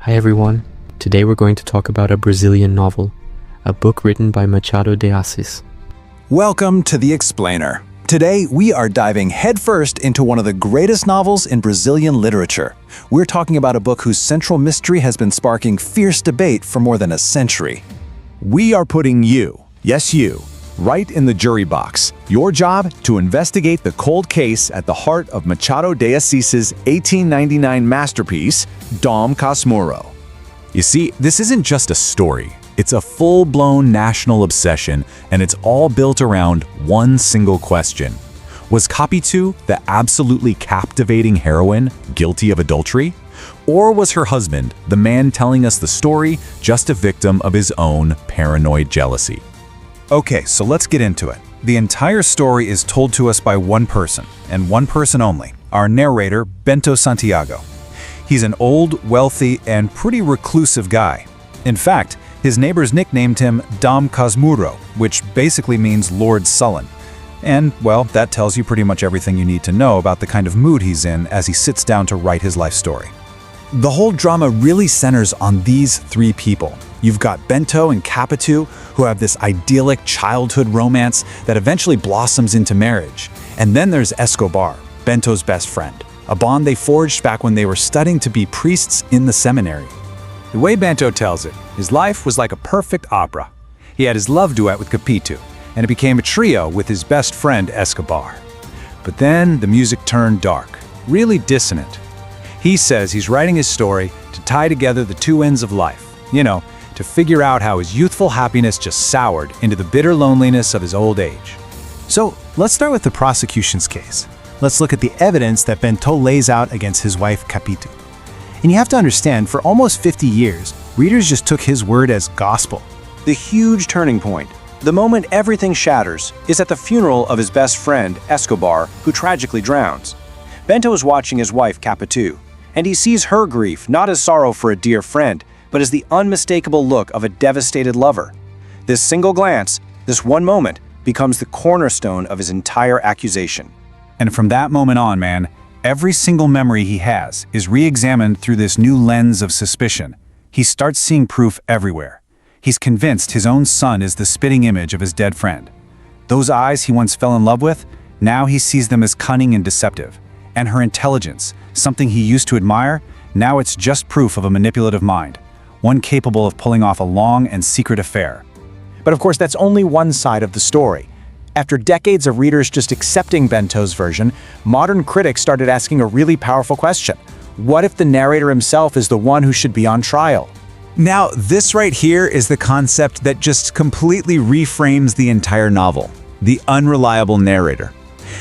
Hi everyone, today we're going to talk about a Brazilian novel, a book written by Machado de Assis. Welcome to The Explainer. Today we are diving headfirst into one of the greatest novels in Brazilian literature. We're talking about a book whose central mystery has been sparking fierce debate for more than a century. We are putting you, yes you, right in the jury box. Your job to investigate the cold case at the heart of Machado de Assis's 1899 masterpiece, Dom Casmurro. You see, this isn't just a story. It's a full-blown national obsession, and it's all built around one single question. Was Capitu, the absolutely captivating heroine, guilty of adultery? Or was her husband, the man telling us the story, just a victim of his own paranoid jealousy? Okay, so let's get into it. The entire story is told to us by one person, and one person only, our narrator, Bento Santiago. He's an old, wealthy, and pretty reclusive guy. In fact, his neighbors nicknamed him Dom Casmurro, which basically means Lord Sullen. And, well, that tells you pretty much everything you need to know about the kind of mood he's in as he sits down to write his life story. The whole drama really centers on these three people. You've got Bento and Capitu, who have this idyllic childhood romance that eventually blossoms into marriage. And then there's Escobar, Bento's best friend, a bond they forged back when they were studying to be priests in the seminary. The way Bento tells it, his life was like a perfect opera. He had his love duet with Capitu, and it became a trio with his best friend Escobar. But then the music turned dark, really dissonant. He says he's writing his story to tie together the two ends of life, to figure out how his youthful happiness just soured into the bitter loneliness of his old age. So let's start with the prosecution's case. Let's look at the evidence that Bento lays out against his wife Capitu. And you have to understand, for almost 50 years, readers just took his word as gospel. The huge turning point, the moment everything shatters, is at the funeral of his best friend, Escobar, who tragically drowns. Bento is watching his wife, Capitu, and he sees her grief not as sorrow for a dear friend, but as the unmistakable look of a devastated lover. This single glance, this one moment, becomes the cornerstone of his entire accusation. And from that moment on, man, every single memory he has is re-examined through this new lens of suspicion. He starts seeing proof everywhere. He's convinced his own son is the spitting image of his dead friend. Those eyes he once fell in love with, now he sees them as cunning and deceptive. And her intelligence, something he used to admire, now it's just proof of a manipulative mind, one capable of pulling off a long and secret affair. But of course, that's only one side of the story. After decades of readers just accepting Bento's version, modern critics started asking a really powerful question. What if the narrator himself is the one who should be on trial? Now, this right here is the concept that just completely reframes the entire novel, the unreliable narrator.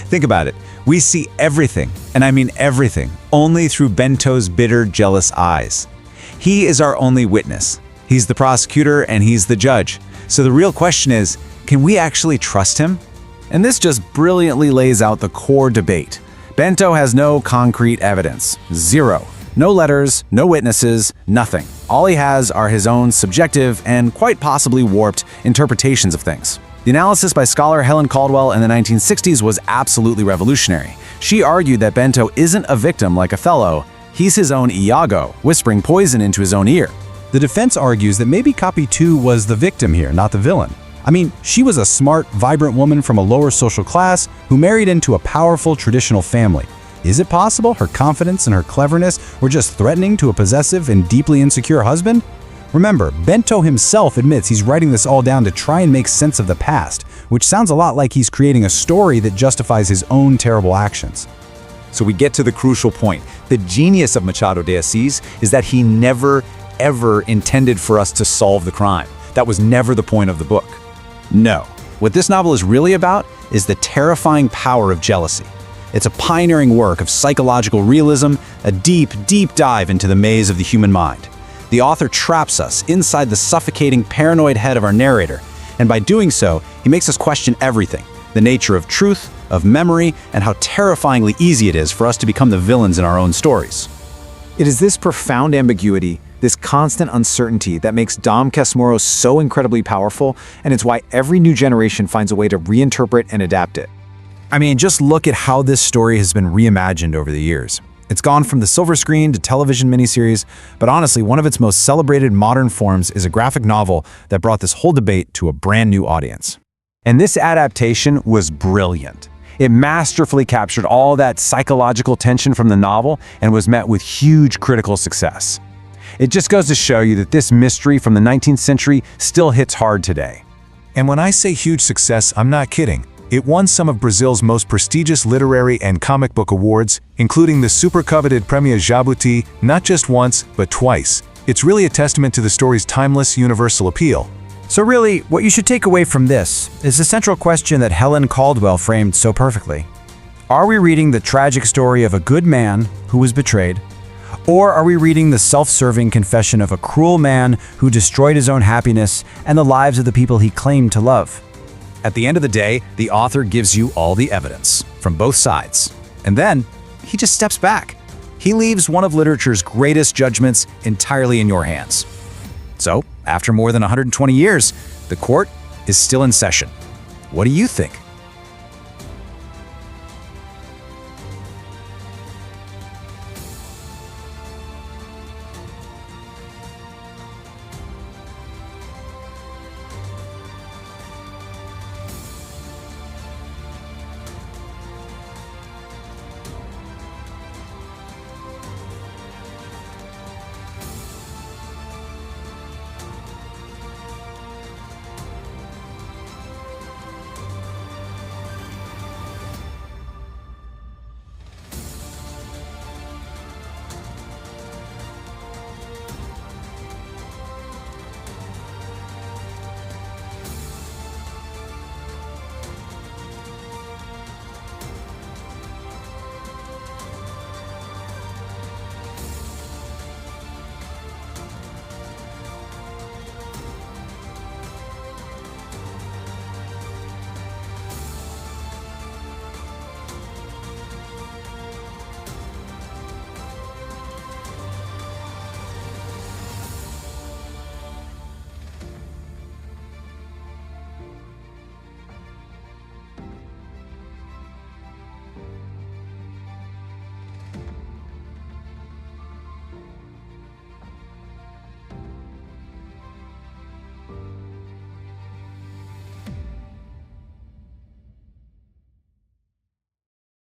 Think about it. We see everything, and I mean everything, only through Bento's bitter, jealous eyes. He is our only witness. He's the prosecutor and he's the judge. So the real question is, can we actually trust him? And this just brilliantly lays out the core debate. Bento has no concrete evidence. Zero. No letters, no witnesses, nothing. All he has are his own subjective and quite possibly warped interpretations of things. The analysis by scholar Helen Caldwell in the 1960s was absolutely revolutionary. She argued that Bento isn't a victim like Othello. He's his own Iago, whispering poison into his own ear. The defense argues that maybe Capitu was the victim here, not the villain. I mean, she was a smart, vibrant woman from a lower social class who married into a powerful traditional family. Is it possible her confidence and her cleverness were just threatening to a possessive and deeply insecure husband? Remember, Bento himself admits he's writing this all down to try and make sense of the past, which sounds a lot like he's creating a story that justifies his own terrible actions. So we get to the crucial point. The genius of Machado de Assis is that he never, ever intended for us to solve the crime. That was never the point of the book. No. What this novel is really about is the terrifying power of jealousy. It's a pioneering work of psychological realism, a deep, deep dive into the maze of the human mind. The author traps us inside the suffocating, paranoid head of our narrator, and by doing so, he makes us question everything: the nature of truth, of memory, and how terrifyingly easy it is for us to become the villains in our own stories. It is this profound ambiguity, this constant uncertainty that makes Dom Casmurro so incredibly powerful, and it's why every new generation finds a way to reinterpret and adapt it. I mean, just look at how this story has been reimagined over the years. It's gone from the silver screen to television miniseries, but honestly, one of its most celebrated modern forms is a graphic novel that brought this whole debate to a brand new audience. And this adaptation was brilliant. It masterfully captured all that psychological tension from the novel and was met with huge critical success. It just goes to show you that this mystery from the 19th century still hits hard today. And when I say huge success, I'm not kidding. It won some of Brazil's most prestigious literary and comic book awards, including the super coveted Prêmio Jabuti, not just once, but twice. It's really a testament to the story's timeless, universal appeal. So really, what you should take away from this is the central question that Helen Caldwell framed so perfectly. Are we reading the tragic story of a good man who was betrayed? Or are we reading the self-serving confession of a cruel man who destroyed his own happiness and the lives of the people he claimed to love? At the end of the day, the author gives you all the evidence from both sides. And then, he just steps back. He leaves one of literature's greatest judgments entirely in your hands. So, after more than 120 years, the court is still in session. What do you think?